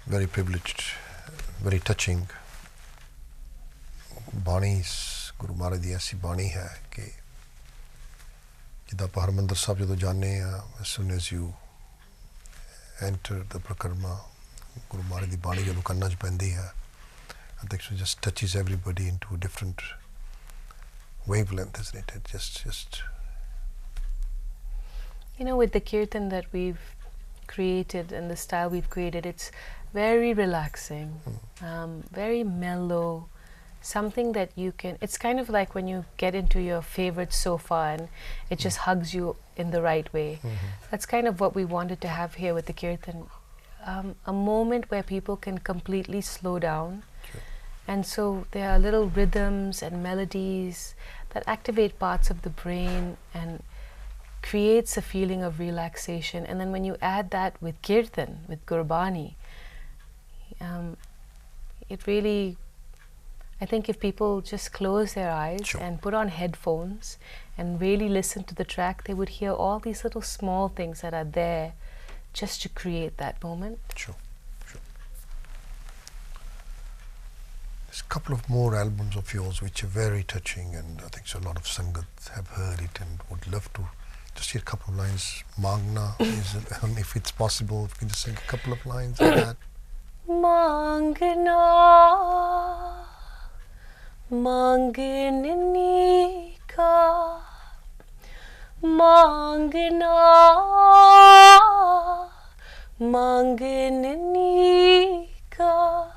Very privileged, very touching. बाणी गुरु महाराज दी ऐसी बाणी है कि जिदा आप हरमंदर साहब जो जाने as soon as you enter the prakarma Guru Maharaj दी बाणी जो करना पैंदी है I think it just touches everybody into a different wavelength, isn't it? It just You know, with the kirtan that we've created and the style we've created, it's very relaxing, very mellow, something that you can, it's kind of like when you get into your favorite sofa and it just hugs you in the right way. That's kind of what we wanted to have here with the kirtan, a moment where people can completely slow down. Sure. And so there are little rhythms and melodies that activate parts of the brain and creates a feeling of relaxation. And then when you add that with kirtan, with Gurbani, it really, I think if people just close their eyes Sure. and put on headphones and really listen to the track, they would hear all these little small things that are there just to create that moment. Sure. There's a couple of more albums of yours which are very touching, and I think so a lot of Sangat have heard it and would love to just hear a couple of lines. Mangna, if it's possible, if you can just sing a couple of lines of that. Mangna, Mangnani ka, Mangna, Mangnani ka,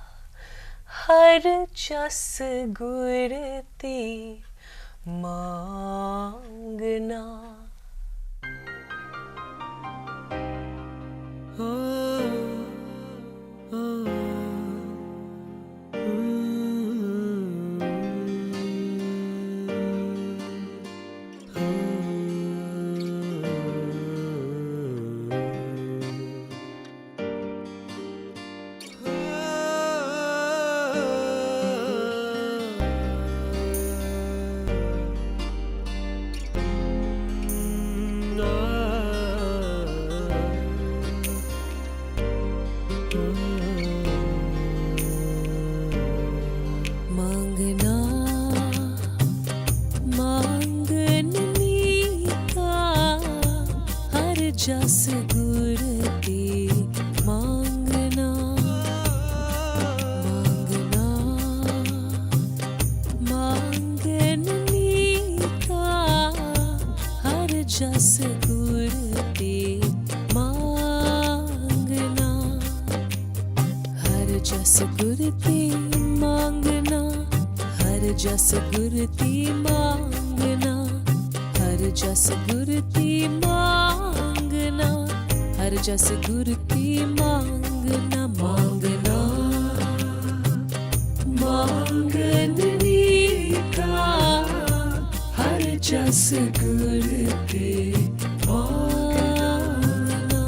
Har jas gurti Mangna. मांगना मांगनी का हर जस गुरती मांगना मांगना मांगनी का हर जस गुरती मांगना हर जस गुरती मांगना हर जस गुरती मांगना हर जस गुरती मांगना हर जस गुरती मांगना मांगना मांगनी का हर जस गुरती मांगना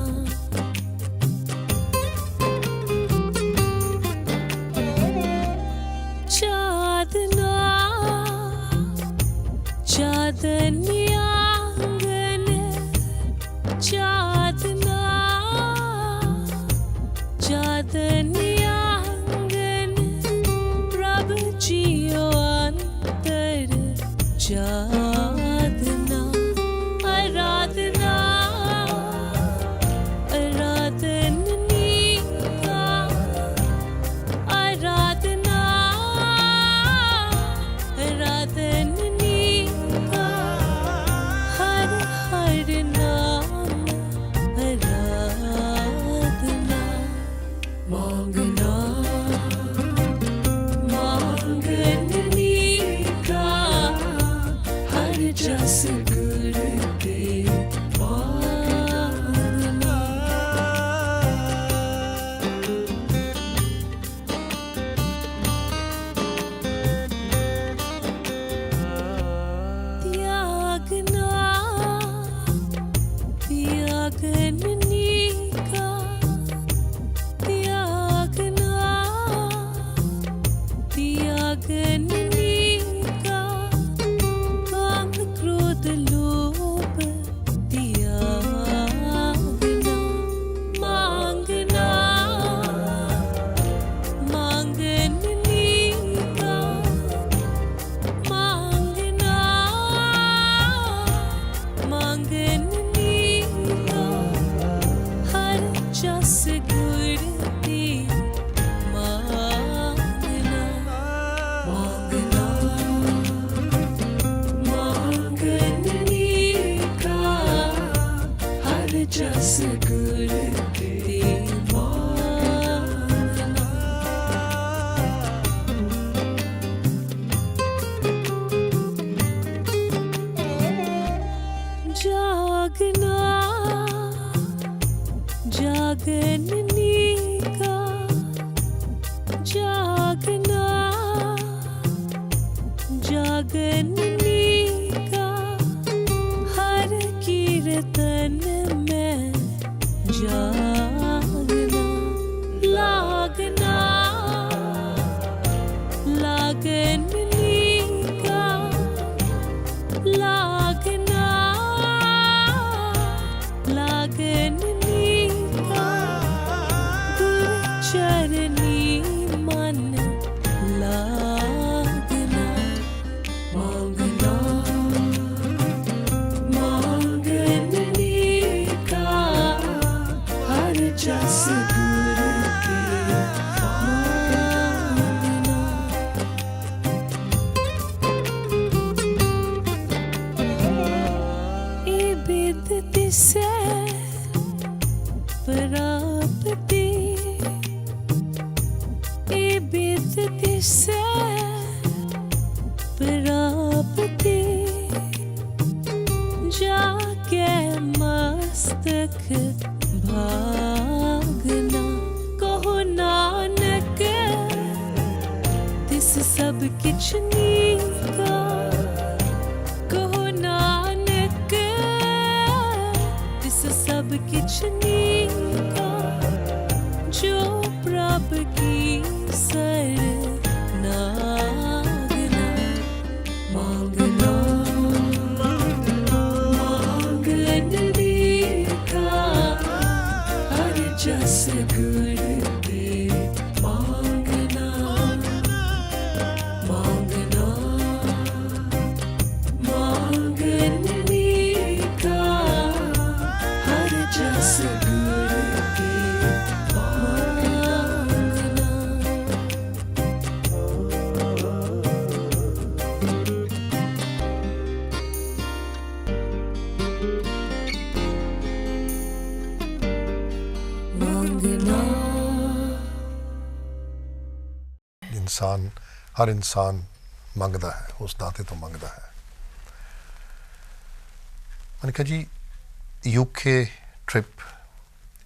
चादना चादनी आंगन चादना चादनी आंगन प्रभु जियो अंतर चादना आराधना आराधनी का आराधना आराधनी का हर हर नाम आराधना मांगना मांगनी का हर जस गुरती मांगना त्यागना त्यागनी का त्यागना त्यागनी का काम क्रोध लोभ त्यागना मांगना मांगनी का मांगना मांगनी का हर जस गुरती मांगना मांगना मांगनी का हर जस गुरती मांगना जागना जागनी का जागना जागनी का हर कीर्तन में जागना लागना लागनी का लागना लागनी का गुरचरनी मन लागना मांगना मांगनी का हर जस गुरती मांगना ए बिदती से प्राप्ति ए बिदती से प्राप्ति जाके मस्तक भागना कहो नानक तिस सब किछ नीका कहो नानक तिस सब किछ नीका जो प्रभ की सरनागना मांगना मांगनी का हर जस गुरती हर इंसान मंगदा है, उस दाते तो मंगदा है। Manika ji, UK trip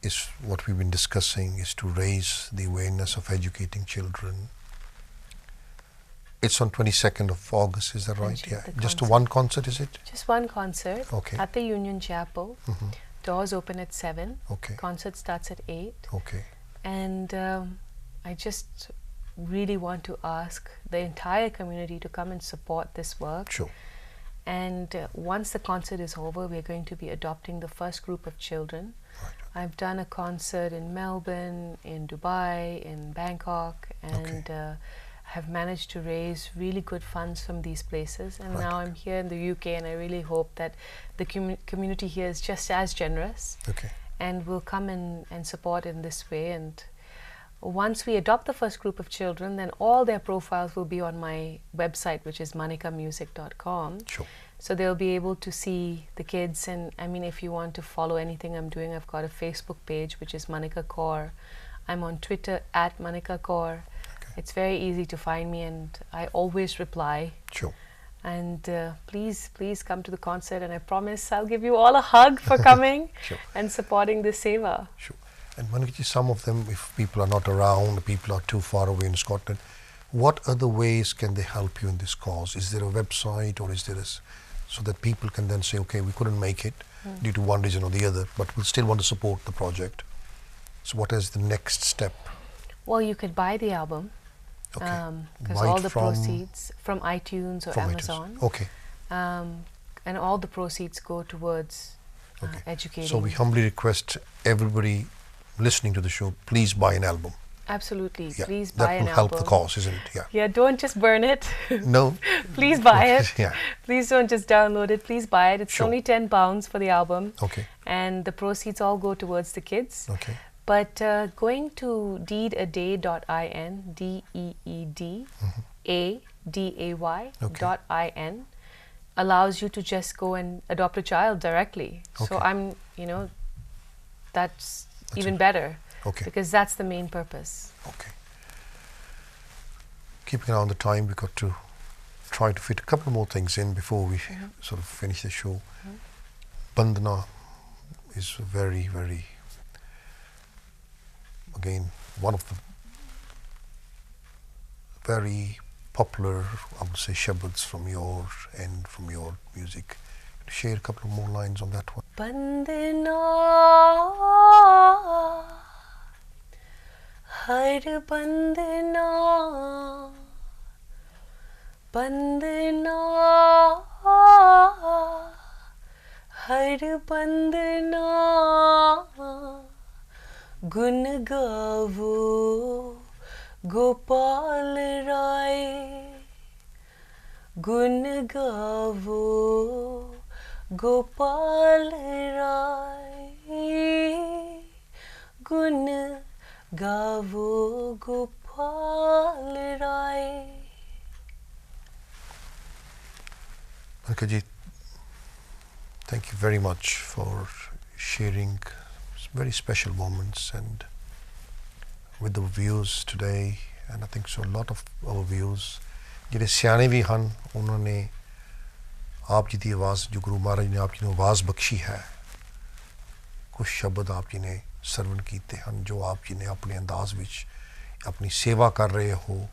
is what we've been discussing, is to raise the awareness of educating children. It's on 22nd of August, is that right? Yeah. Just one concert, is it? Just one concert Okay. at the Union Chapel. Doors open at 7. Okay. Concert starts at 8. Okay. And I just really want to ask the entire community to come and support this work. Sure. And once the concert is over, we're going to be adopting the first group of children. Right. I've done a concert in Melbourne, in Dubai, in Bangkok, and have managed to raise really good funds from these places. And Right. now I'm here in the UK, and I really hope that the community here is just as generous Okay. and will come and support in this way. And once we adopt the first group of children, then all their profiles will be on my website, which is manikamusic.com. Sure. So they'll be able to see the kids. And I mean, if you want to follow anything I'm doing, I've got a Facebook page, which is Manika Kaur. I'm on Twitter at Manika Kaur. It's very easy to find me, and I always reply. Sure. And please come to the concert, and I promise I'll give you all a hug for coming Sure. and supporting this seva. Sure. And Manika, some of them, if people are not around, people are too far away in Scotland, what other ways can they help you in this cause? Is there a website, or is there so that people can then say, okay, we couldn't make it due to one reason or the other, but we still want to support the project. So what is the next step? Well, you could buy the album. Okay. Because Buy all it the proceeds from iTunes or from Amazon. iTunes. Okay. And all the proceeds go towards Okay. educating. So we humbly request everybody listening to the show, please buy an album. Absolutely. Yeah, Please that buy an will help album. the cause, isn't it? Yeah. Yeah, don't just burn it. No. Please buy it. Yeah. Please don't just download it. Please buy it. It's Sure. only £10 for the album. Okay. And the proceeds all go towards the kids. Okay. But going to deedaday.in, deedaday.in, allows you to just go and adopt a child directly. So Okay. that's even better. Okay. Because that's the main purpose. Okay. Keeping an eye on the time, we've got to try to fit a couple more things in before we sort of finish the show. Bandana is very, very, again, one of the very popular, I would say, shabads from your end, from your music. Share a couple of more lines on that one. Bandana, har bandana, bandana, har bandana, gun gavo Gopal Rai, gun gavo Gopal Rai, gun gavo Gopal Rai. Manika ji, thank you very much for sharing very special moments and with the views today, and I think so a lot of our views ਜਿਹੜੇ ਸਿਆਣੇ ਵੀ ਹਨ ਉਹਨਾਂ ਨੇ ਆਪ ਜੀ ਦੀ ਆਵਾਜ਼ ਜੋ ਗੁਰੂ ਮਹਾਰਾਜ ਨੇ ਆਪ ਜੀ ਨੂੰ ਆਵਾਜ਼ ਬਖਸ਼ੀ ਹੈ ਕੁਝ ਸ਼ਬਦ ਆਪ ਜੀ ਨੇ ਸਰਵਣ ਕੀਤੇ ਹਨ ਜੋ ਆਪ ਜੀ ਨੇ ਆਪਣੇ ਅੰਦਾਜ਼ ਵਿੱਚ ਆਪਣੀ ਸੇਵਾ ਕਰ ਰਹੇ ਹੋ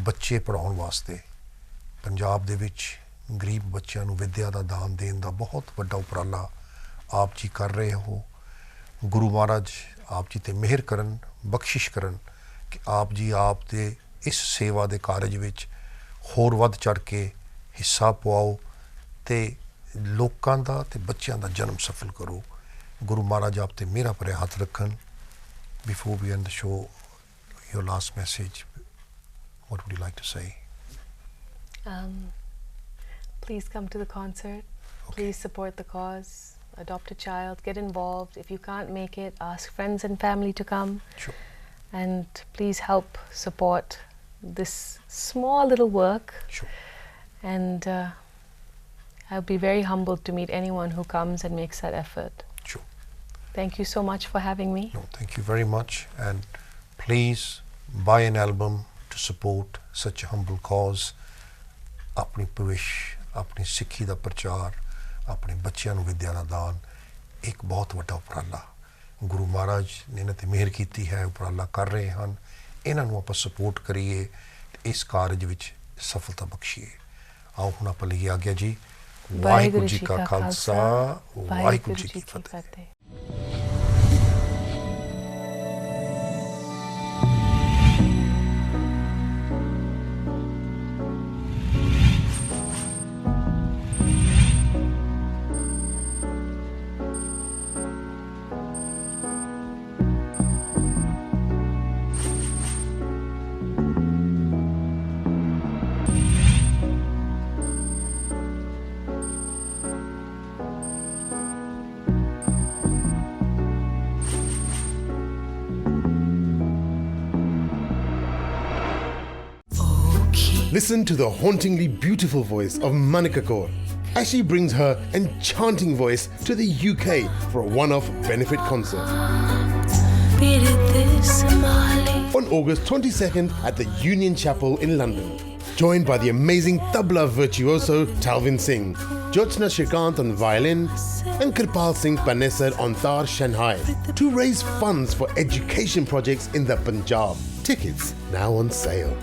ਬੱਚੇ ਪੜਾਉਣ ਵਾਸਤੇ ਪੰਜਾਬ ਦੇ ਵਿੱਚ ਗਰੀਬ ਬੱਚਿਆਂ ਨੂੰ ਵਿੱਦਿਆ ਦਾ ਦਾਨ ਦੇਣ ਦਾ ਬਹੁਤ ਵੱਡਾ ਉਪਰਾਲਾ ਆਪ ਜੀ ਕਰ ਰਹੇ ਹੋ ਗੁਰੂ ਮਹਾਰਾਜ ਆਪ ਜੀ ਤੇ ਮਿਹਰ ਕਰਨ ਬਖਸ਼ਿਸ਼ ਕਰਨ ਕਿ ਆਪ ਜੀ ਆਪ ਦੇ ਇਸ ਸੇਵਾ ਦੇ ਕਾਰਜ ਵਿੱਚ ਹੋਰ ਵੱਧ ਚੜ ਕੇ ਹਿੱਸਾ ਪਵਾਓ ਤੇ ਲੋਕਾਂ ਦਾ ਤੇ ਬੱਚਿਆਂ ਦਾ ਜਨਮ ਸਫਲ ਕਰੋ ਗੁਰੂ ਮਹਾਰਾਜ ਆਪ ਤੇ ਮੇਰਾ ਭਰਿਆ ਹੱਥ ਰੱਖਣ before we end the show your last message what would you like to say Please come to the concert. Please support the cause. Adopt a child. Get involved. If you can't make it, ask friends and family to come. Sure. And please help support this small little work. Sure. And I'll be very humbled to meet anyone who comes and makes that effort. Sure. Thank you so much for having me. No, thank you very much and please buy an album to support such a humble cause. ਆਪਣੀ ਭਵਿੱਖ, ਆਪਣੀ ਸਿੱਖੀ ਦਾ ਪ੍ਰਚਾਰ, ਆਪਣੇ ਬੱਚਿਆਂ ਨੂੰ ਵਿੱਦਿਆ ਦਾ ਦਾਨ, ਇੱਕ ਬਹੁਤ ਵੱਡਾ ਉਪਰਾਲਾ ਗੁਰੂ ਮਹਾਰਾਜ ਨੇ ਇਹਨਾਂ ਤੇ ਮਿਹਰ ਕੀਤੀ ਹੈ, ਉਪਰਾਲਾ ਕਰ ਰਹੇ ਹਨ। ਇਹਨਾਂ ਨੂੰ ਆਪਾਂ ਸਪੋਰਟ ਕਰੀਏ, ਇਸ ਕਾਰਜ ਵਿੱਚ ਸਫਲਤਾ ਬਖਸ਼ੀਏ। ਆਓ ਹੁਣ ਆਪਾਂ ਲਈਏ ਆਗਿਆ ਜੀ। ਵਾਹਿਗੁਰੂ ਜੀ ਕਾ ਖਾਲਸਾ, ਵਾਹਿਗੁਰੂ ਜੀ ਕੀ ਫਤਿਹ। Listen to the hauntingly beautiful voice of Manika Kaur as she brings her enchanting voice to the UK for a one-off benefit concert. On August 22nd at the Union Chapel in London. Joined by the amazing tabla virtuoso Talvin Singh, Jyotsna Shrikant on violin and Kripal Singh Panesar on tar Shanghai to raise funds for education projects in the Punjab. Tickets now on sale.